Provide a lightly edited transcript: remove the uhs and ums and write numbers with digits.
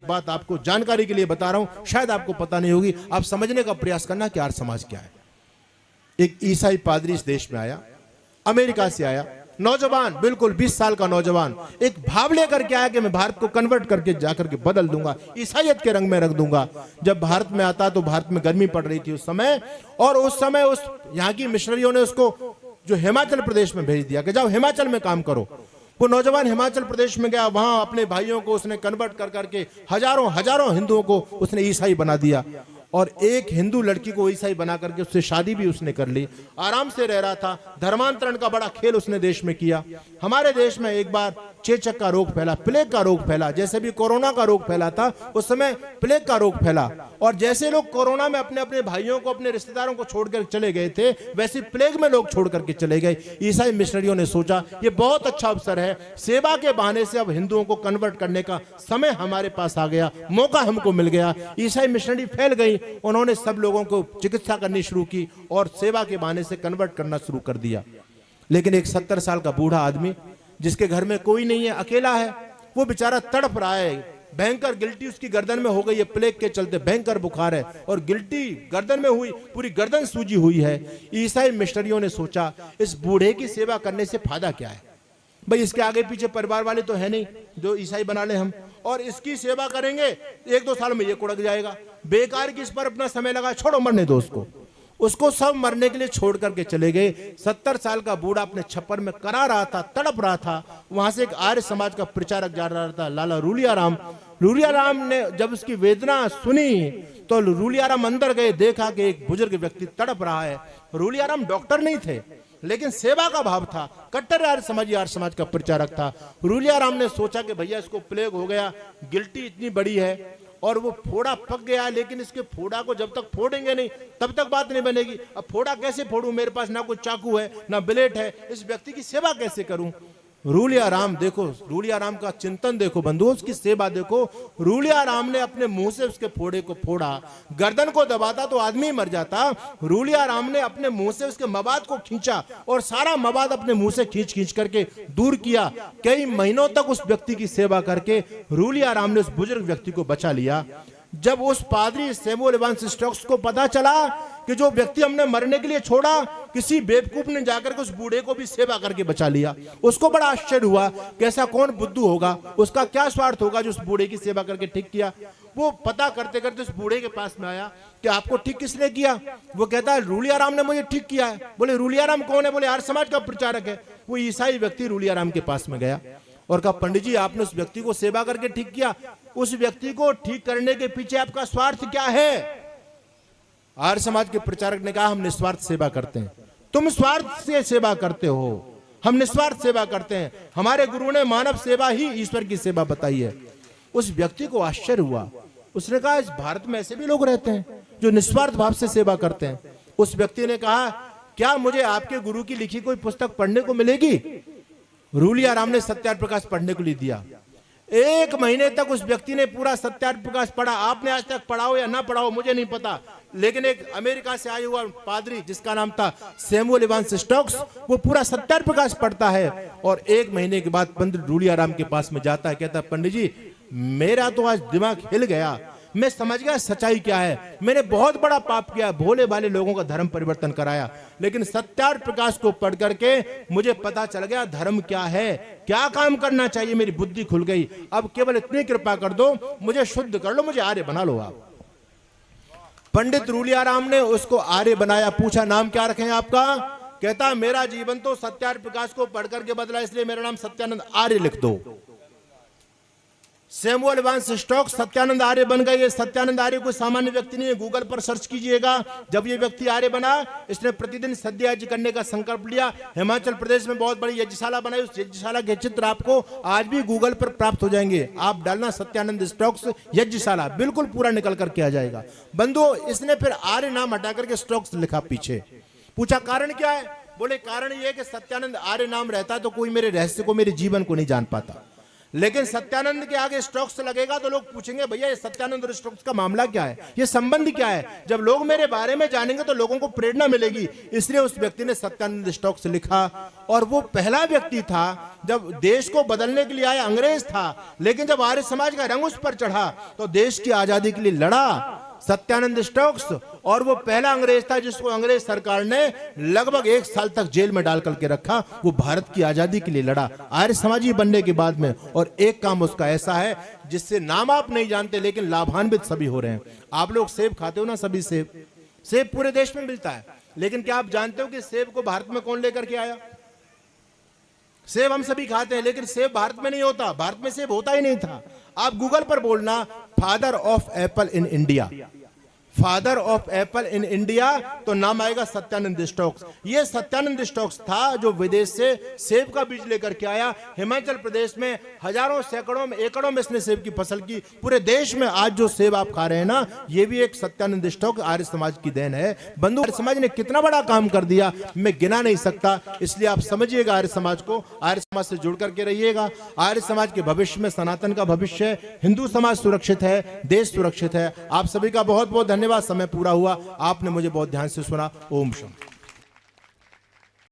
बात आपको जानकारी के लिए बता रहा हूं, शायद आपको पता नहीं होगी, आप समझने का प्रयास करना कि आर्य समाज क्या है। एक ईसाई पादरी इस देश में आया, अमेरिका से आया, नौजवान, बिल्कुल 20 साल का नौजवान, एक भाव लेकर के आया कि मैं भारत को कन्वर्ट करके जाकर के बदल दूंगा, ईसाइयत के रंग में रख दूंगा। जब भारत में आता तो भारत में गर्मी पड़ रही थी उस समय, और उस समय उस यहाँ की मिशनरियों ने उसको जो हिमाचल प्रदेश में भेज दिया कि जाओ हिमाचल में काम करो। वो नौजवान हिमाचल प्रदेश में गया, वहां अपने भाइयों को उसने कन्वर्ट कर करके हजारों हिंदुओं को उसने ईसाई बना दिया, और एक हिंदू लड़की को ईसाई बना करके उससे शादी भी उसने कर ली, आराम से रह रहा था। धर्मांतरण का बड़ा खेल उसने देश में किया। हमारे देश में एक बार चेचक का रोग फैला, प्लेग का रोग फैला, जैसे भी कोरोना का रोग फैला था उस समय प्लेग का रोग फैला, और जैसे लोग कोरोना में अपने अपने भाइयों को, अपने रिश्तेदारों को छोड़कर चले गए थे, वैसे प्लेग में लोग छोड़ करके चले गए। ईसाई मिशनरियों ने सोचा ये बहुत अच्छा अवसर है, सेवा के बहाने से अब हिंदुओं को कन्वर्ट करने का समय हमारे पास आ गया, मौका हमको मिल गया। ईसाई मिशनरी फैल गई, उन्होंने सब लोगों को चिकित्सा करनी शुरू की और सेवा के बहाने से कन्वर्ट करना शुरू कर दिया। लेकिन एक 70 साल का बूढ़ा आदमी जिसके घर में कोई नहीं है, अकेला है, वो बेचारा तड़प रहा है, भयंकर गिल्टी उसकी गर्दन में हो गई है, प्लेग के चलते भयंकर बुखार है, और गिल्टी गर्दन में हुई, पूरी गर्दन सूजी हुई है। ईसाई मिशनरियों ने सोचा इस बूढ़े की सेवा करने से फायदा क्या है, भाई इसके आगे पीछे परिवार वाले तो है नहीं जो ईसाई बना ले हम, और इसकी सेवा करेंगे 1-2 साल में ये कुड़क जाएगा, बेकार की इस पर अपना समय लगा, छोड़ो मरने दो उसको सब मरने के लिए छोड़ करके चले गए। 70 साल का बूढ़ा अपने छप्पर में करा रहा था, तड़प रहा था। वहां से एक आर्य समाज का प्रचारक जा रहा था, लाला रूलियाराम। रूलियाराम ने जब उसकी वेदना सुनी तो रूलियाराम अंदर गए, देखा कि एक बुजुर्ग व्यक्ति तड़प रहा है। रूलियाराम डॉक्टर नहीं थे, लेकिन सेवा का भाव था, कट्टर आर्य समाज का प्रचारक था। रूलियाराम ने सोचा कि भैया इसको प्लेग हो गया, गिल्टी इतनी बड़ी है और वो फोड़ा पक गया, लेकिन इसके फोड़ा को जब तक फोड़ेंगे नहीं तब तक बात नहीं बनेगी। अब फोड़ा कैसे फोड़ूं, मेरे पास ना कोई चाकू है ना ब्लेड है, इस व्यक्ति की सेवा कैसे करूं। रूलियाराम देखो, रूलियाराम का चिंतन देखो बंधुओं, उसकी सेवा देखो। रूलियाराम ने अपने मुंह से उसके फोड़े को फोड़ा, गर्दन को दबाता तो आदमी मर जाता। रूलियाराम ने अपने मुंह से उसके मवाद को खींचा और सारा मवाद अपने मुंह से खींच करके दूर किया। कई महीनों तक उस व्यक्ति की सेवा करके रूलियाराम ने उस बुजुर्ग व्यक्ति को बचा लिया। जब उस पादरी सैमुअल इवांस स्टोक्स को पता चला कि जो व्यक्ति हमने मरने के लिए छोड़ा, किसी बेवकूफ ने जाकर के उस बूढ़े को भी सेवा करके बचा लिया, उसको बड़ा आश्चर्य हुआ कि ऐसा कौन बुद्धू होगा, उसका क्या स्वार्थ होगा जो उस बूढ़े की सेवा करके ठीक किया। वो पता करते करते उस बूढ़े के पास में आया कि आपको ठीक किसने किया। वो कहता है रूलियाराम ने मुझे ठीक किया है। बोले रूलियाराम कौन है? बोले आर्य समाज का प्रचारक है। वो ईसाई व्यक्ति रूलियाराम के पास में गया और कहा पंडित जी आपने उस व्यक्ति को सेवा करके ठीक किया, उस व्यक्ति को ठीक करने के पीछे आपका स्वार्थ क्या है? आर्य समाज के प्रचारक ने कहा हम निस्वार्थ सेवा करते हैं, तुम स्वार्थ से सेवा करते हो, हम निस्वार्थ सेवा करते हैं। हमारे गुरु ने मानव सेवा ही ईश्वर की सेवा बताई है। उस व्यक्ति को आश्चर्य हुआ, उसने कहा इस भारत में ऐसे भी लोग रहते हैं जो निस्वार्थ भाव से सेवा करते हैं। उस व्यक्ति ने कहा क्या मुझे आपके गुरु की लिखी कोई पुस्तक पढ़ने को मिलेगी? रूलियाराम ने सत्यार्थ प्रकाश पढ़ने को लिए दिया। 1 महीने तक उस व्यक्ति ने पूरा सत्यार्थ प्रकाश पढ़ा। आपने आज तक पढ़ा हो या ना पढ़ा हो मुझे नहीं पता, लेकिन एक अमेरिका से आया हुआ पादरी जिसका नाम था सैमुअल इवांस स्टोक्स, वो पूरा सत्यार्थ प्रकाश पढ़ता है और 1 महीने के बाद पंडित रूलियाराम के पास में जाता है, कहता है पंडित जी मेरा तो आज दिमाग हिल गया, मैं समझ गया सच्चाई क्या है। मैंने बहुत बड़ा पाप किया, भोले भाले लोगों का धर्म परिवर्तन कराया, लेकिन सत्यार्थ प्रकाश को पढ़ करके मुझे पता चल गया धर्म क्या है, क्या काम करना चाहिए, मेरी बुद्धि खुल गई। अब केवल इतनी कृपा कर दो, मुझे शुद्ध कर लो, मुझे आर्य बना लो आप। पंडित रूलियाराम ने उसको आर्य बनाया। पूछा नाम क्या रखें आपका? कहता मेरा जीवन तो सत्यार्थ प्रकाश को पढ़ करके बदला, इसलिए मेरा नाम सत्यानंद आर्य लिख दो। सैमुअल इवांस स्टोक्स सत्यानंद आर्य बन गए। सत्यानंद आर्य कोई सामान्य व्यक्ति नहीं है, गूगल पर सर्च कीजिएगा। जब ये व्यक्ति आर्य बना, इसने प्रतिदिन सत्यायज्ञ करने का संकल्प लिया। हिमाचल प्रदेश में बहुत बड़ी यज्ञशाला बनाई, उस यज्ञशाला के चित्र आपको आज भी गूगल पर प्राप्त हो जाएंगे। आप डालना सत्यानंद स्टोक्स यज्ञशाला, बिल्कुल पूरा निकल करके आ जाएगा। बंधुओं इसने फिर आर्य नाम हटा करके स्टोक्स लिखा पीछे। पूछा कारण क्या है? बोले कारण ये कि सत्यानंद आर्य नाम रहता तो कोई मेरे रहस्य को, मेरे जीवन को नहीं जान पाता, लेकिन सत्यानंद के आगे स्टोक्स लगेगा तो लोग पूछेंगे भैया ये सत्यानंद और स्टोक्स का मामला क्या है, ये संबंध क्या है। जब लोग मेरे बारे में जानेंगे तो लोगों को प्रेरणा मिलेगी। इसलिए उस व्यक्ति ने सत्यानंद स्टोक्स लिखा, और वो पहला व्यक्ति था जब देश को बदलने के लिए आया, अंग्रेज था, लेकिन जब आर्य समाज का रंग उस पर चढ़ा तो देश की आजादी के लिए लड़ा सत्यानंद स्टोक्स। और वो पहला अंग्रेज था जिसको अंग्रेज सरकार ने लगभग 1 साल तक जेल में डाल करके रखा। वो भारत की आजादी के लिए लड़ा आर्य समाजी बनने के बाद में। और एक काम उसका ऐसा है जिससे नाम आप नहीं जानते लेकिन लाभान्वित सभी हो रहे हैं। आप लोग सेब खाते हो ना, सभी सेब पूरे देश में मिलता है, लेकिन क्या आप जानते हो कि सेब को भारत में कौन लेकर के आया? सेब हम सभी खाते हैं लेकिन सेब भारत में नहीं होता, भारत में सेब होता ही नहीं था। आप गूगल पर बोलना father of apple in India, father of apple in India, तो नाम आएगा सत्यानंद स्टोक्स। ये सत्यानंद स्टोक्स था जो विदेश से सेब का बीज लेकर के आया। हिमाचल प्रदेश में हजारों सैकड़ों में एकड़ों में इसने सेब की फसल की। पूरे देश में आज जो सेब आप खा रहे हैं ना, ये भी एक सत्यानंद स्टोक्स आर्य समाज की देन है। बंधु, आर्य समाज ने कितना बड़ा काम कर दिया मैं गिना नहीं सकता। इसलिए आप समझिएगा आर्य समाज को, आर्य समाज से जुड़ करके रहिएगा। आर्य समाज के भविष्य में सनातन का भविष्य है, हिंदू समाज सुरक्षित है, देश सुरक्षित है। आप सभी का बहुत बहुत धन्यवाद। समय पूरा हुआ, आपने मुझे बहुत ध्यान से सुना। ओम शांति।